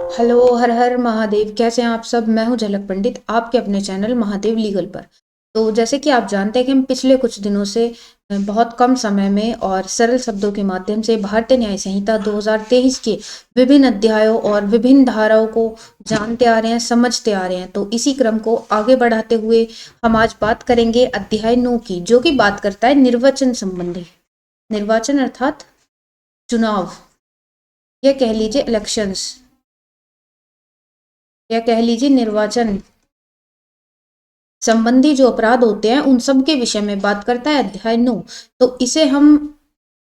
Hello, हर हर महादेव। कैसे हैं आप सब? मैं हूं झलक पंडित, आपके अपने चैनल महादेव लीगल पर। तो जैसे कि आप जानते हैं कि हम पिछले कुछ दिनों से बहुत कम समय में और सरल शब्दों के माध्यम से भारतीय न्याय संहिता 2023 के विभिन्न अध्यायों और विभिन्न धाराओं को जानते आ रहे हैं, समझते आ रहे हैं। तो इसी क्रम को आगे बढ़ाते हुए हम आज बात करेंगे अध्याय 9 की, जो कि बात करता है निर्वाचन संबंधी। निर्वाचन अर्थात चुनाव, या कह लीजिए इलेक्शंस, या कह लीजिए निर्वाचन संबंधी जो अपराध होते हैं उन सब के विषय में बात करता है अध्याय 9। तो इसे हम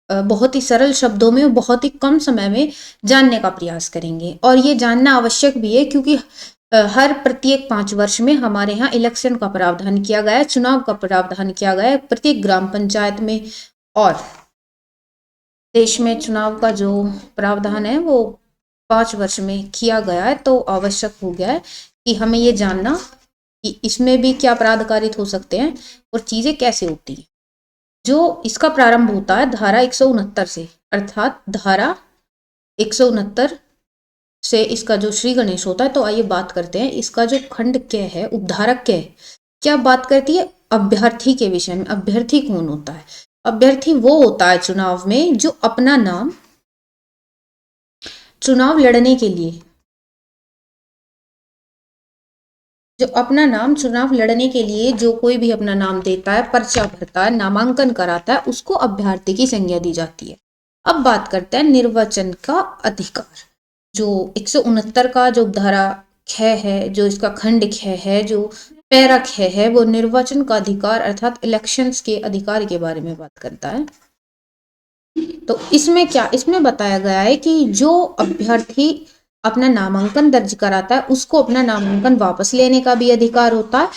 बहुत ही सरल शब्दों में बहुत ही कम समय में जानने का प्रयास करेंगे। और ये जानना आवश्यक भी है क्योंकि हर प्रत्येक 5 वर्ष में हमारे यहाँ इलेक्शन का प्रावधान किया गया है, चुनाव का प्रावधान किया गया है प्रत्येक ग्राम पंचायत में। और देश में चुनाव का जो प्रावधान है वो 5 वर्ष में किया गया है। तो आवश्यक हो गया है कि हमें ये जानना कि इसमें भी क्या अपराध कारित हो सकते हैं और चीजें कैसे होती हैं। जो इसका प्रारंभ होता है धारा 169 से, अर्थात धारा 169 से इसका जो श्री गणेश होता है। तो आइए बात करते हैं इसका जो खंड क है, उपधारक क, क्या बात करती है? अभ्यर्थी के विषय में। अभ्यर्थी कौन होता है? अभ्यर्थी वो होता है चुनाव में जो अपना नाम चुनाव लड़ने के लिए, जो अपना नाम चुनाव लड़ने के लिए जो कोई भी अपना नाम देता है, पर्चा भरता है, नामांकन कराता है, उसको अभ्यर्थी की संज्ञा दी जाती है। अब बात करते हैं निर्वाचन का अधिकार। जो 169 का जो धारा ख है, जो इसका खंड ख है, जो पैरा ख है, वो निर्वाचन का अधिकार अर्थात इलेक्शंस के अधिकार के बारे में बात करता है। तो इसमें क्या, इसमें बताया गया है कि जो अभ्यर्थी अपना नामांकन दर्ज कराता है उसको अपना नामांकन वापस लेने का भी अधिकार होता है।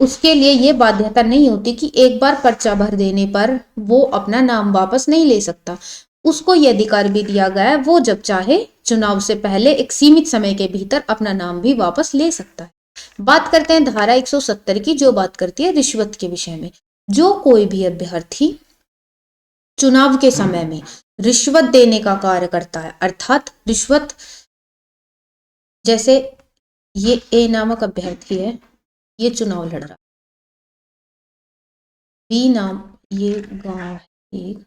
उसके लिए ये बाध्यता नहीं होती कि एक बार पर्चा भर देने पर वो अपना नाम वापस नहीं ले सकता। उसको ये अधिकार भी दिया गया है, वो जब चाहे चुनाव से पहले एक सीमित समय के भीतर अपना नाम भी वापस ले सकता है। बात करते हैं धारा 170 की, जो बात करती है रिश्वत के विषय में। जो कोई भी अभ्यर्थी चुनाव के समय में रिश्वत देने का कार्य करता है, अर्थात रिश्वत, जैसे ये ए नामक अभ्यर्थी है, ये चुनाव लड़ रहा, बी नाम, ये गांव है एक,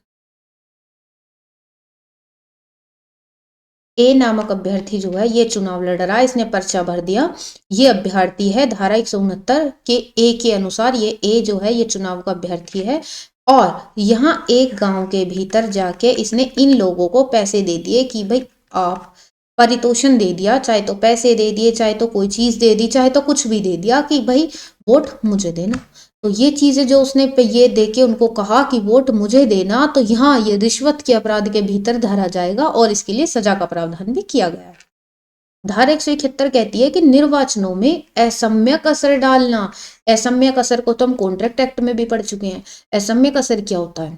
ए नामक अभ्यर्थी जो है ये चुनाव लड़ रहा है, इसने पर्चा भर दिया, ये अभ्यर्थी है। धारा 169 के ए के अनुसार ये ए जो है ये चुनाव का अभ्यर्थी है। और यहाँ एक गांव के भीतर जाके इसने इन लोगों को पैसे दे दिए कि भाई आप, परितोषण दे दिया, चाहे तो पैसे दे दिए, चाहे तो कोई चीज दे दी, चाहे तो कुछ भी दे दिया कि भाई वोट मुझे देना। तो ये चीजें जो उसने पे ये देके उनको कहा कि वोट मुझे देना, तो यहाँ ये रिश्वत के अपराध के भीतर धरा जाएगा और इसके लिए सजा का प्रावधान भी किया गया है। धारा 171 कहती है कि निर्वाचनों में असम्यक असर डालना। असम्यक असर को तो हम कॉन्ट्रैक्ट एक्ट में भी पढ़ चुके हैं। असम्यक असर क्या होता है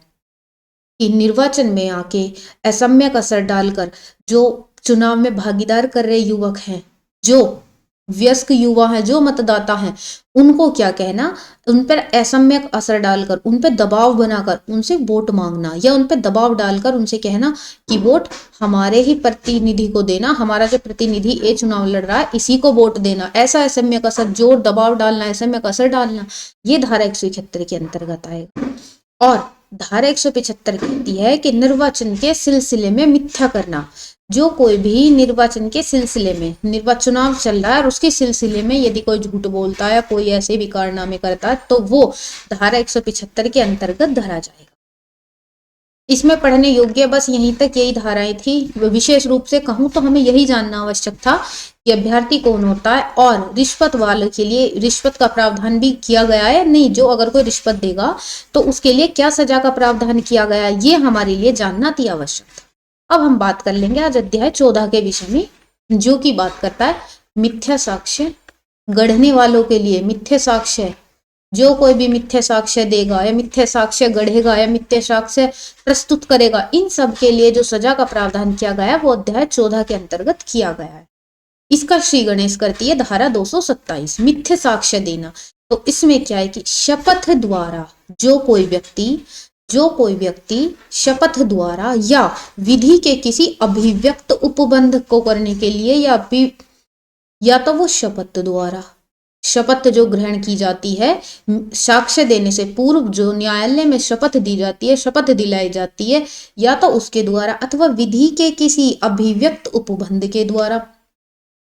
कि निर्वाचन में आके असम्यक असर डालकर जो चुनाव में भागीदार कर रहे युवक हैं, जो वयस्क युवा हैं, जो मतदाता हैं, उनको क्या कहना, उन पर असम्यक असर डालकर, उन पर दबाव बनाकर उनसे वोट मांगना, या उन पर दबाव डालकर उनसे कहना कि वोट हमारे ही प्रतिनिधि को देना, हमारा जो प्रतिनिधि ये चुनाव लड़ रहा है इसी को वोट देना। ऐसा असम्यक असर, जोर दबाव डालना, असम्यक असर डालना, ये धारा 171 के अंतर्गत आएगा। और धारा 175 कहती है कि निर्वाचन के सिलसिले में मिथ्या करना। जो कोई भी निर्वाचन के सिलसिले में, निर्वाचन चुनाव चल रहा है और उसके सिलसिले में यदि कोई झूठ बोलता है, कोई ऐसे भी कारनामे करता है, तो वो धारा 175 के अंतर्गत धरा जाएगा। इसमें पढ़ने योग्य बस यहीं तक यही धाराएं थी। विशेष रूप से कहूं तो हमें यही जानना आवश्यक था कि अभ्यर्थी कौन होता है और रिश्वत वालों के लिए रिश्वत का प्रावधान भी किया गया है नहीं, जो अगर कोई रिश्वत देगा तो उसके लिए क्या सजा का प्रावधान किया गया है, ये हमारे लिए जानना अति आवश्यक था। अब हम बात कर लेंगे आज अध्याय 14 के विषय में, जो की बात करता है मिथ्या साक्ष्य गढ़ने वालों के लिए। मिथ्या साक्ष्य, जो कोई भी मिथ्या साक्ष्य देगा या मिथ्या साक्ष्य गढ़ेगा या मिथ्या साक्ष्य प्रस्तुत करेगा, इन सब के लिए जो सजा का प्रावधान किया गया है वो अध्याय 14 के अंतर्गत किया गया है। इसका श्री गणेश करती है धारा 227, मिथ्या साक्ष्य देना। तो इसमें क्या है कि शपथ द्वारा जो कोई व्यक्ति जो कोई व्यक्ति शपथ द्वारा या विधि के किसी अभिव्यक्त उपबंध को करने के लिए या तो वो शपथ जो ग्रहण की जाती है साक्ष्य देने से पूर्व, जो न्यायालय में शपथ दी जाती है, शपथ दिलाई जाती है, या तो उसके द्वारा अथवा विधि के किसी अभिव्यक्त उपबंध के द्वारा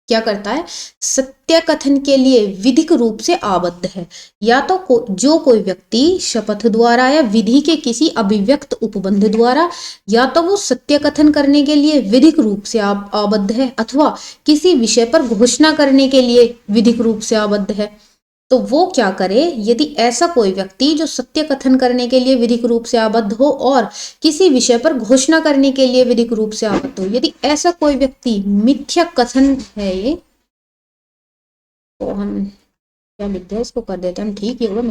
क्या करता है, सत्य कथन के लिए विधिक रूप से आबद्ध है। या तो जो कोई व्यक्ति शपथ द्वारा या विधि के किसी अभिव्यक्त उपबंध द्वारा या तो वो सत्य कथन करने के लिए विधिक रूप से आबद्ध है अथवा किसी विषय पर घोषणा करने के लिए विधिक रूप से आबद्ध है, तो वो क्या करे, यदि ऐसा कोई व्यक्ति जो सत्य कथन करने के लिए विधिक रूप से आबद्ध हो और किसी विषय पर घोषणा करने के लिए विधिक रूप से आबद्ध हो, यदि ऐसा कोई व्यक्ति मिथ्या कथन है ये, तो हम क्या लिखते हैं, इसको कर देते हैं हम, ठीक है, होगा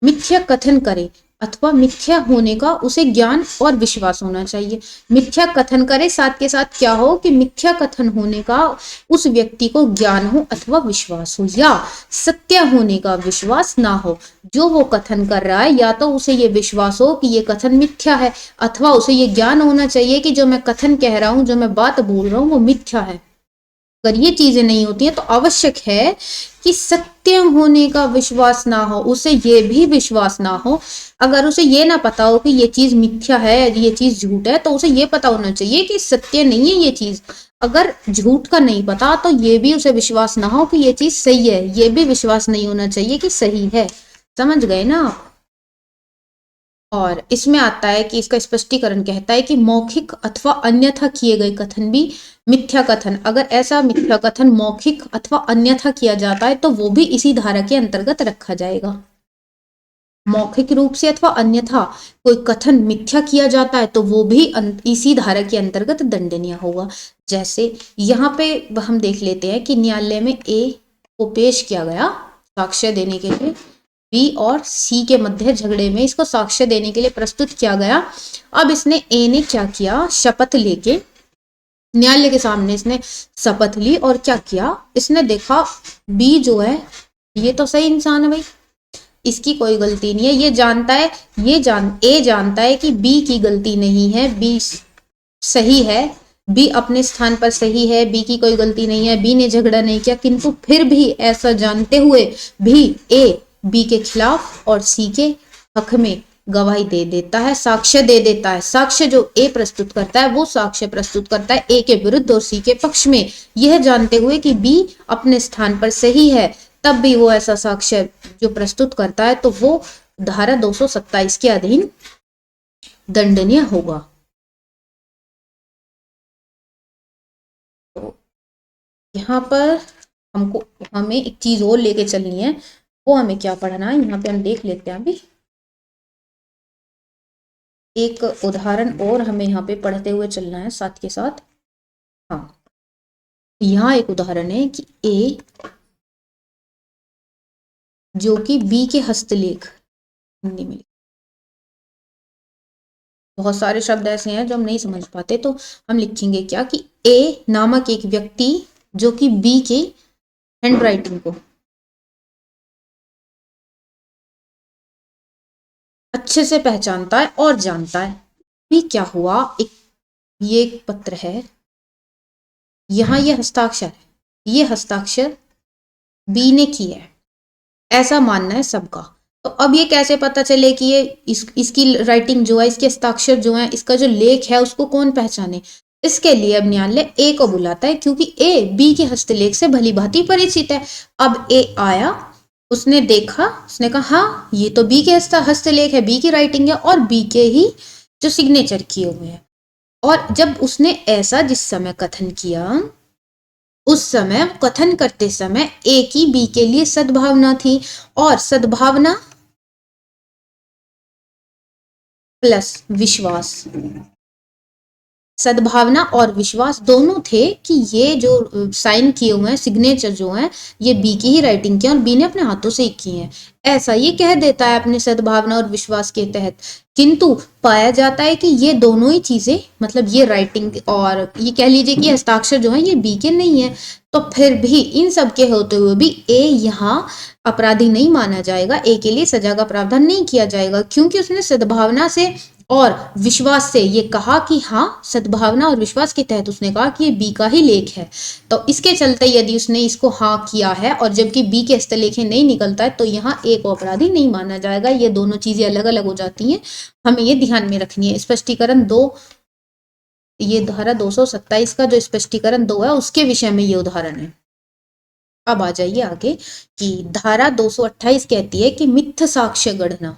मिथ्या कथन करे अथवा मिथ्या होने का उसे ज्ञान और विश्वास होना चाहिए। मिथ्या कथन करे साथ के साथ क्या हो कि मिथ्या कथन होने का उस व्यक्ति को ज्ञान हो अथवा विश्वास हो, या सत्य होने का विश्वास ना हो। जो वो कथन कर रहा है या तो उसे ये विश्वास हो कि ये कथन मिथ्या है अथवा उसे ये ज्ञान होना चाहिए कि जो मैं कथन कह रहा हूं, जो मैं बात बोल रहा हूं वो मिथ्या है। अगर ये चीजें नहीं होती हैं तो आवश्यक है कि सत्य होने का विश्वास ना हो, उसे ये भी विश्वास ना हो। अगर उसे ये ना पता हो कि ये चीज मिथ्या है, ये चीज झूठ है, तो उसे ये पता होना चाहिए कि सत्य नहीं है ये चीज। अगर झूठ का नहीं पता तो ये भी उसे विश्वास ना हो कि ये चीज सही है, ये भी विश्वास नहीं होना चाहिए कि सही है। समझ गए ना आप? और इसमें आता है कि इसका स्पष्टीकरण कहता है कि मौखिक अथवा अन्यथा किए गए कथन भी मिथ्या कथन, अगर ऐसा मिथ्या कथन मौखिक अथवा अन्यथा किया जाता है तो वो भी इसी धारा के अंतर्गत रखा जाएगा। मौखिक रूप से अथवा अन्यथा कोई कथन मिथ्या किया जाता है तो वो भी इसी धारा के अंतर्गत दंडनीय होगा। जैसे यहाँ पे हम देख लेते हैं कि न्यायालय में ए को पेश किया गया साक्ष्य देने के लिए, बी और सी के मध्य झगड़े में इसको साक्ष्य देने के लिए प्रस्तुत किया गया। अब इसने ए ने क्या किया, शपथ लेके न्यायालय के सामने इसने शपथ ली और क्या किया, इसने देखा बी जो है ये तो सही इंसान है भाई, इसकी कोई गलती नहीं है, ये जानता है, ए जानता है कि बी की गलती नहीं है, बी सही है, बी अपने स्थान पर सही है, बी की कोई गलती नहीं है, बी ने झगड़ा नहीं किया, किंतु फिर भी ऐसा जानते हुए भी ए बी के खिलाफ और सी के हक में गवाही दे देता है, साक्ष्य दे देता है। साक्ष्य जो ए प्रस्तुत करता है वो साक्ष्य प्रस्तुत करता है ए के विरुद्ध और सी के पक्ष में, यह जानते हुए कि बी अपने स्थान पर सही है, तब भी वो ऐसा साक्ष्य जो प्रस्तुत करता है तो वो धारा 227 के अधीन दंडनीय होगा। तो यहाँ पर हमें एक चीज और लेके चलनी है, वो हमें क्या पढ़ना है, यहाँ पे हम देख लेते हैं अभी एक उदाहरण और हमें यहाँ पे पढ़ते हुए चलना है साथ के साथ। हाँ, यहाँ एक उदाहरण है कि ए जो कि बी के हस्तलेख, हिंदी में बहुत सारे शब्द ऐसे हैं जो हम नहीं समझ पाते, तो हम लिखेंगे क्या कि ए नामक एक व्यक्ति जो कि बी के हैंडराइटिंग को अच्छे से पहचानता है और जानता है। भी क्या हुआ, ये एक पत्र है, यहाँ ये हस्ताक्षर है, ये हस्ताक्षर बी ने की है, ऐसा मानना है सबका। तो अब ये कैसे पता चले कि ये इसकी राइटिंग जो है, इसके हस्ताक्षर जो है, इसका जो लेख है उसको कौन पहचाने? इसके लिए अब न्यायालय ए को बुलाता है, क्योंकि ए बी के हस्तलेख से भली भांति परिचित है। अब ए आया, उसने देखा, उसने कहा हाँ ये तो बी के हस्तलेख है, बी की राइटिंग है और बी के ही जो सिग्नेचर किए हुए हैं। और जब उसने ऐसा जिस समय कथन किया, उस समय कथन करते समय ए की बी के लिए सद्भावना थी, और सद्भावना प्लस विश्वास, सद्भावना और विश्वास दोनों थे कि ये जो साइन किए हुए हैं, सिग्नेचर जो हैं, ये बी की ही राइटिंग की है और बी ने अपने हाथों से ही की है, ऐसा ये कह देता है अपने सद्भावना और विश्वास के तहत। किंतु पाया जाता है कि ये दोनों ही चीजें, मतलब ये राइटिंग और ये कह लीजिए कि हस्ताक्षर जो है ये बी के नहीं है, तो फिर भी इन सब के होते हुए भी ए यहाँ अपराधी नहीं माना जाएगा, ए के लिए सजा का प्रावधान नहीं किया जाएगा, क्योंकि उसने सद्भावना से और विश्वास से ये कहा कि हाँ, सद्भावना और विश्वास के तहत उसने कहा कि ये बी का ही लेख है। तो इसके चलते यदि उसने इसको हाँ किया है और जबकि बी के हस्तलेखे नहीं निकलता है, तो यहाँ ए को अपराधी नहीं माना जाएगा। ये दोनों चीजें अलग अलग हो जाती हैं, हमें ये ध्यान में रखनी है। स्पष्टीकरण 2, ये धारा 227 का जो स्पष्टीकरण 2 है उसके विषय में ये उदाहरण है। अब आ जाइए आगे कि धारा 228 कहती है कि मिथ्या साक्ष्य गढ़ना।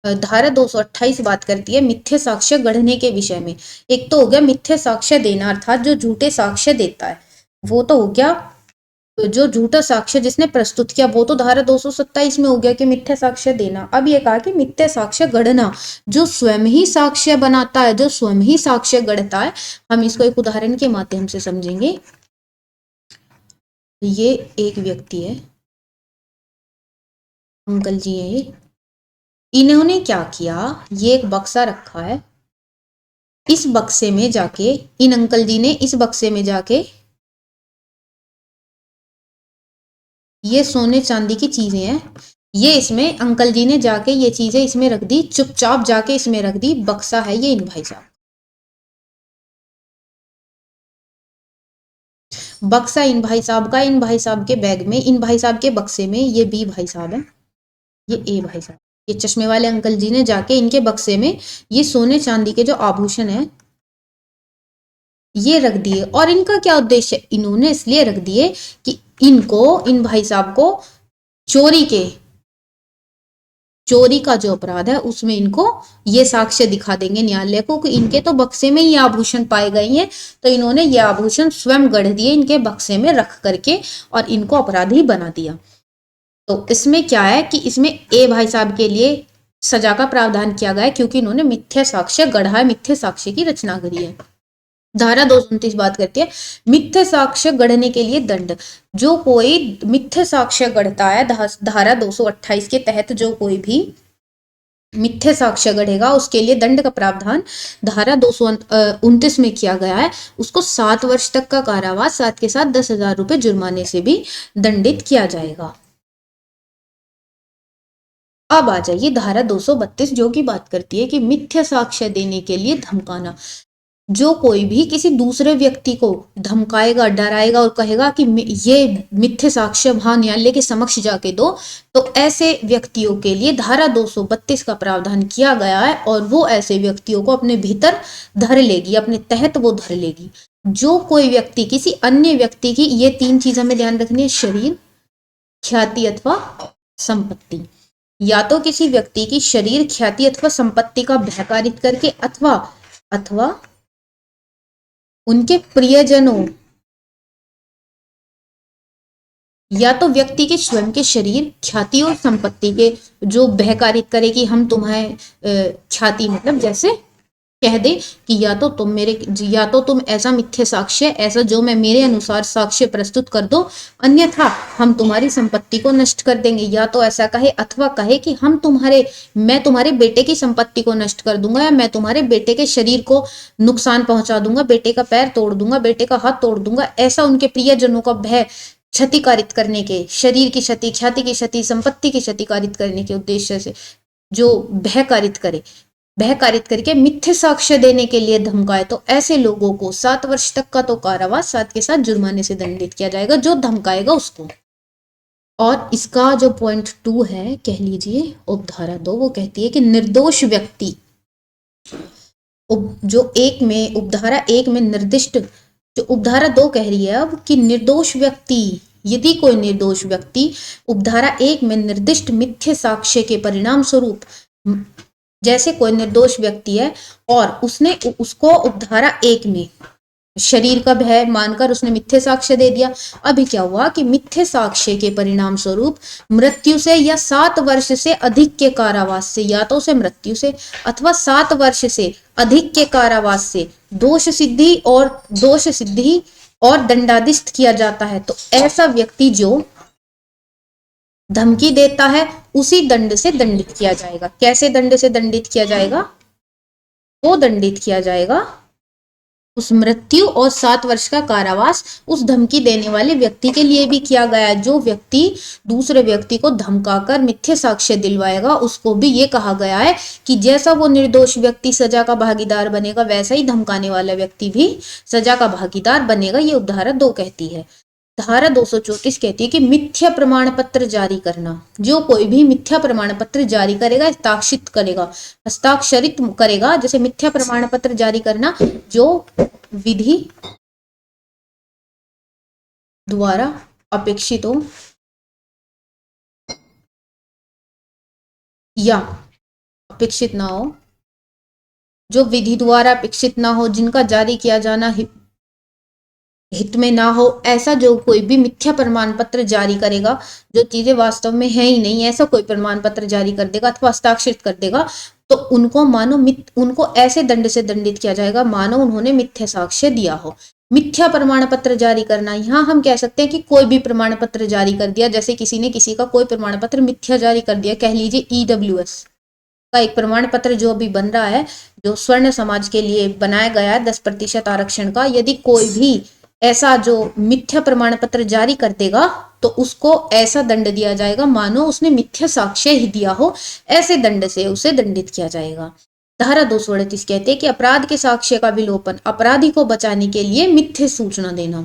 धारा 228 बात करती है मिथ्या साक्ष्य गढ़ने के विषय में। एक तो हो गया मिथ्या साक्ष्य देना, अर्थात जो झूठे साक्ष्य देता है, वो तो हो गया जो झूठा साक्ष्य जिसने प्रस्तुत किया, वो तो धारा 227 में हो गया कि मिथ्या साक्ष्य देना। अब ये कहा कि मिथ्या साक्ष्य गढ़ना, जो स्वयं ही साक्ष्य बनाता है, जो स्वयं ही साक्ष्य गढ़ता है। हम इसको एक उदाहरण के माध्यम से समझेंगे। ये एक व्यक्ति है, अंकल जी है ये, इन्होंने क्या किया, ये एक बक्सा रखा है, इस बक्से में जाके इन अंकल जी ने इस बक्से में जाके ये सोने चांदी की चीजें हैं, ये इसमें अंकल जी ने जाके ये चीजें इसमें रख दी, चुपचाप जाके इसमें रख दी। बक्सा है ये इन भाई साहब, बक्सा इन भाई साहब का, इन भाई साहब के बैग में, इन भाई साहब के बक्से में, ये बी भाई साहब है, ये ए भाई साहब, ये चश्मे वाले अंकल जी ने जाके इनके बक्से में ये सोने चांदी के जो आभूषण है ये रख दिए। और इनका क्या उद्देश्य, इन्होंने इसलिए रख दिए कि इनको, इन भाई साहब को चोरी का जो अपराध है उसमें इनको ये साक्ष्य दिखा देंगे न्यायालय को कि इनके तो बक्से में ये आभूषण पाए गए हैं, तो इन्होंने ये आभूषण स्वयं गढ़ दिए इनके बक्से में रख करके और इनको अपराधी बना दिया। तो इसमें क्या है कि इसमें ए भाई साहब के लिए सजा का प्रावधान किया गया है, क्योंकि इन्होंने मिथ्या साक्ष्य गढ़ा है, मिथ्या साक्ष्य की रचना करी है। धारा 229 बात करती है मिथ्या साक्ष्य गढ़ने के लिए दंड। जो कोई मिथ्या साक्ष्य गढ़ता है, धारा 228 के तहत जो कोई भी मिथ्या साक्ष्य गढ़ेगा उसके लिए दंड का प्रावधान धारा 229 में किया गया है। उसको 7 वर्ष तक का कारावास, साथ के साथ 10,000 रुपए जुर्माने से भी दंडित किया जाएगा। अब आ जाइए धारा 232 जो की बात करती है कि मिथ्या साक्ष्य देने के लिए धमकाना। जो कोई भी किसी दूसरे व्यक्ति को धमकाएगा, डराएगा और कहेगा कि ये मिथ्या साक्ष्य वहां न्यायालय के समक्ष जाके दो, तो ऐसे व्यक्तियों के लिए धारा 232 का प्रावधान किया गया है और वो ऐसे व्यक्तियों को अपने भीतर धर लेगी, अपने तहत वो धर लेगी। जो कोई व्यक्ति किसी अन्य व्यक्ति की, ये 3 चीज हमें ध्यान रखनी है, शरीर, ख्याति अथवा संपत्ति, या तो किसी व्यक्ति की शरीर, ख्याति अथवा संपत्ति का भयकारित करके अथवा उनके प्रियजनों, या तो व्यक्ति के स्वयं के शरीर, ख्याति और संपत्ति के जो बहकारित करे कि हम तुम्हें ख्याति मतलब जैसे कह दे कि या तो तुम ऐसा मिथ्या साक्ष्य, ऐसा जो मैं मेरे अनुसार साक्ष्य प्रस्तुत कर दो, अन्यथा हम तुम्हारी संपत्ति को नष्ट कर देंगे। या तो ऐसा कहे अथवा कहे कि मैं तुम्हारे बेटे की संपत्ति को नष्ट कर दूंगा, या मैं तुम्हारे बेटे के शरीर को नुकसान पहुंचा दूंगा, बेटे का पैर तोड़ दूंगा, बेटे का हाथ तोड़ दूंगा। ऐसा उनके प्रियजनों का भय क्षतिकारित करने के, शरीर की क्षति, ख्याति की क्षति, संपत्ति की क्षतिकारित करने के उद्देश्य से जो भयकारित करके मिथ्या साक्ष्य देने के लिए धमकाए, तो ऐसे लोगों को 7 वर्ष तक का तो कारावास, साथ के साथ जुर्माने से दंडित किया जाएगा, जो धमकाएगा उसको। और इसका जो पॉइंट 2 है, कह लीजिए उपधारा 2, वो कहती है कि निर्दोष व्यक्ति, जो एक में उपधारा 1 में निर्दिष्ट, जो उपधारा 2 कह रही है अब कि निर्दोष व्यक्ति, यदि कोई निर्दोष व्यक्ति उपधारा 1 में निर्दिष्ट मिथ्या साक्ष्य के परिणाम स्वरूप, जैसे कोई निर्दोष व्यक्ति है और उसको उपधारा 1 में शरीर का भय मानकर उसने मिथ्या साक्ष्य दे दिया। अभी क्या हुआ कि मिथ्या साक्ष्य के परिणाम स्वरूप मृत्यु से या 7 वर्ष से अधिक के कारावास से, या तो उसे मृत्यु से अथवा 7 वर्ष से अधिक के कारावास से दोष सिद्धि और दंडादिष्ट किया जाता है। तो ऐसा व्यक्ति जो धमकी देता है उसी दंड से दंडित किया जाएगा। कैसे दंड से दंडित किया जाएगा? वो दंडित किया जाएगा उस मृत्यु और 7 वर्ष का कारावास उस धमकी देने वाले व्यक्ति के लिए भी किया गया है। जो व्यक्ति दूसरे व्यक्ति को धमकाकर मिथ्या साक्ष्य दिलवाएगा उसको भी ये कहा गया है कि जैसा वो निर्दोष व्यक्ति सजा का भागीदार बनेगा वैसा ही धमकाने वाला व्यक्ति भी सजा का भागीदार बनेगा। ये उपधारा 2 कहती है। धारा 234 कहती है कि मिथ्या प्रमाण पत्र जारी करना। जो कोई भी मिथ्या प्रमाण पत्र जारी करेगा, हस्ताक्षरित करेगा, जैसे मिथ्या प्रमाण पत्र जारी करना जो विधि द्वारा अपेक्षित हो या अपेक्षित ना हो, जो विधि द्वारा अपेक्षित ना हो, जिनका जारी किया जाना हित में ना हो, ऐसा जो कोई भी मिथ्या प्रमाण पत्र जारी करेगा, जो चीजें वास्तव में है ही नहीं, ऐसा कोई प्रमाण पत्र जारी कर देगा अथवा हस्ताक्षरित कर देगा, तो उनको ऐसे दंड से दंडित किया जाएगा मानो उन्होंने मिथ्या साक्ष्य दिया हो। मिथ्या प्रमाण पत्र जारी करना, यहाँ हम कह सकते हैं कि कोई भी प्रमाण पत्र जारी कर दिया, जैसे किसी ने किसी का कोई प्रमाण पत्र मिथ्या जारी कर दिया, कह लीजिए EWS का एक प्रमाण पत्र जो अभी बन रहा है, जो स्वर्ण समाज के लिए बनाया गया है 10% आरक्षण का, यदि कोई भी ऐसा जो मिथ्या प्रमाण पत्र जारी कर देगा तो उसको ऐसा दंड दिया जाएगा मानो उसने मिथ्या साक्ष्य ही दिया हो, ऐसे दंड से उसे दंडित किया जाएगा। धारा 238 कहते हैं कि अपराध के साक्ष्य का विलोपन, अपराधी को बचाने के लिए मिथ्या सूचना देना।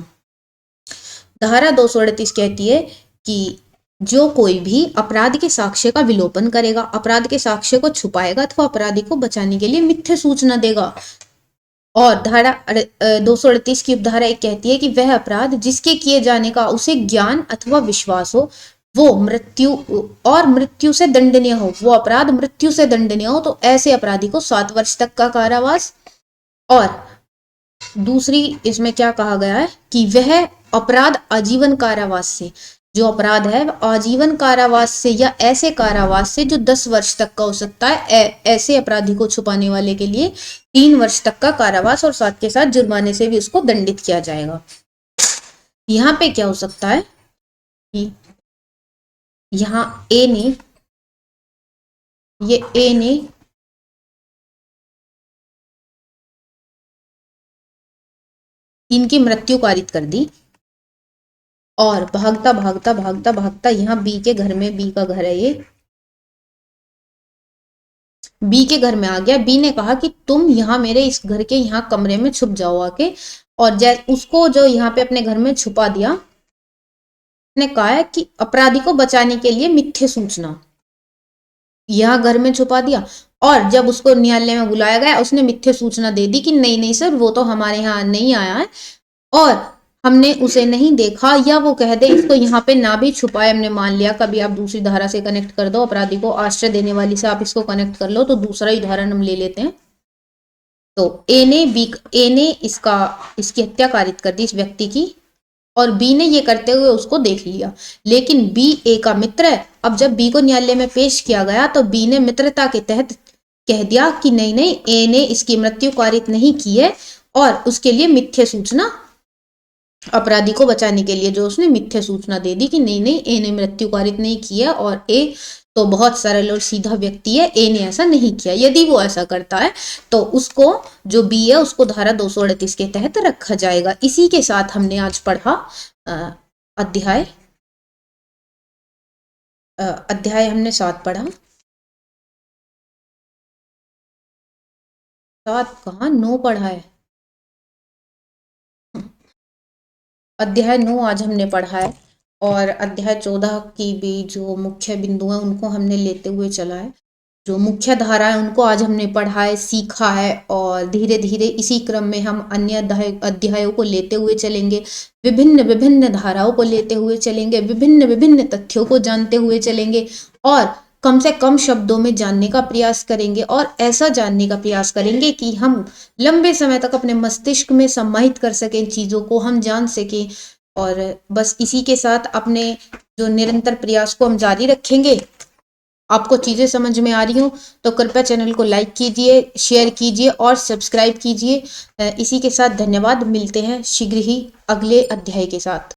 धारा 238 कहती है कि जो कोई भी अपराध के साक्ष्य का विलोपन करेगा, अपराध के साक्ष्य को छुपाएगा अथवा अपराधी को बचाने के लिए मिथ्या सूचना देगा। और धारा 238 की उपधारा 1 कहती है कि वह अपराध जिसके किए जाने का उसे ज्ञान अथवा विश्वास हो, वो मृत्यु से दंडनीय हो, वो अपराध मृत्यु से दंडनीय हो, तो ऐसे अपराधी को 7 वर्ष तक का कारावास। और दूसरी इसमें क्या कहा गया है कि वह अपराध आजीवन कारावास से, जो अपराध है आजीवन कारावास से या ऐसे कारावास से जो 10 वर्ष तक का हो सकता है, ऐसे अपराधी को छुपाने वाले के लिए 3 वर्ष तक का कारावास और साथ के साथ जुर्माने से भी उसको दंडित किया जाएगा। यहाँ पे क्या हो सकता है कि यहाँ ए ने इनकी मृत्यु कारित कर दी और भागता यहाँ बी के घर में, बी का घर है ये, बी के घर में आ गया। बी ने कहा कि तुम यहाँ मेरे इस घर के यहाँ कमरे में छुप जाओ आके, और उसको जो यहाँ पे अपने घर में छुपा दिया, ने कहा है कि अपराधी को बचाने के लिए मिथ्या सूचना, यहाँ घर में छुपा दिया। और जब उसको न्यायालय में बुलाया गया उसने मिथ्या सूचना दे दी कि नहीं सर वो तो हमारे यहाँ नहीं आया है और हमने उसे नहीं देखा, या वो कह दे इसको यहाँ पे ना भी छुपाए, हमने मान लिया। कभी आप दूसरी धारा से कनेक्ट कर दो, अपराधी को आश्रय देने वाली से आप इसको कनेक्ट कर लो, तो दूसरा ही उदाहरण हम ले लेते हैं। तो ए ने इसकी हत्या कारित कर दी इस व्यक्ति की, और बी ने ये करते हुए उसको देख लिया, लेकिन बी ए का मित्र है। अब जब बी को न्यायालय में पेश किया गया तो बी ने मित्रता के तहत कह दिया कि नहीं ए ने इसकी मृत्यु कारित नहीं की है, और उसके लिए मिथ्या सूचना, अपराधी को बचाने के लिए जो उसने मिथ्या सूचना दे दी कि नहीं ए ने मृत्यु कारित नहीं की है, और ए तो बहुत सरल और सीधा व्यक्ति है, ए ने ऐसा नहीं किया। यदि वो ऐसा करता है तो उसको जो बी है उसको धारा 238 के तहत रखा जाएगा। इसी के साथ हमने आज पढ़ा अध्याय हमने 7 पढ़ा, 7 कहाँ 9 पढ़ा है, अध्याय 9 आज हमने पढ़ा है। और अध्याय 14 की भी जो मुख्य बिंदु है उनको हमने लेते हुए चला है, जो मुख्य धारा है उनको आज हमने पढ़ा है, सीखा है, और धीरे धीरे इसी क्रम में हम अन्य अध्यायों को लेते हुए चलेंगे, विभिन्न विभिन्न धाराओं को लेते हुए चलेंगे, विभिन्न विभिन्न तथ्यों को जानते हुए चलेंगे, और कम से कम शब्दों में जानने का प्रयास करेंगे और ऐसा जानने का प्रयास करेंगे कि हम लंबे समय तक अपने मस्तिष्क में समाहित कर सकें, चीज़ों को हम जान सकें। और बस इसी के साथ अपने जो निरंतर प्रयास को हम जारी रखेंगे। आपको चीज़ें समझ में आ रही हो तो कृपया चैनल को लाइक कीजिए, शेयर कीजिए और सब्सक्राइब कीजिए। इसी के साथ धन्यवाद। मिलते हैं शीघ्र ही अगले अध्याय के साथ।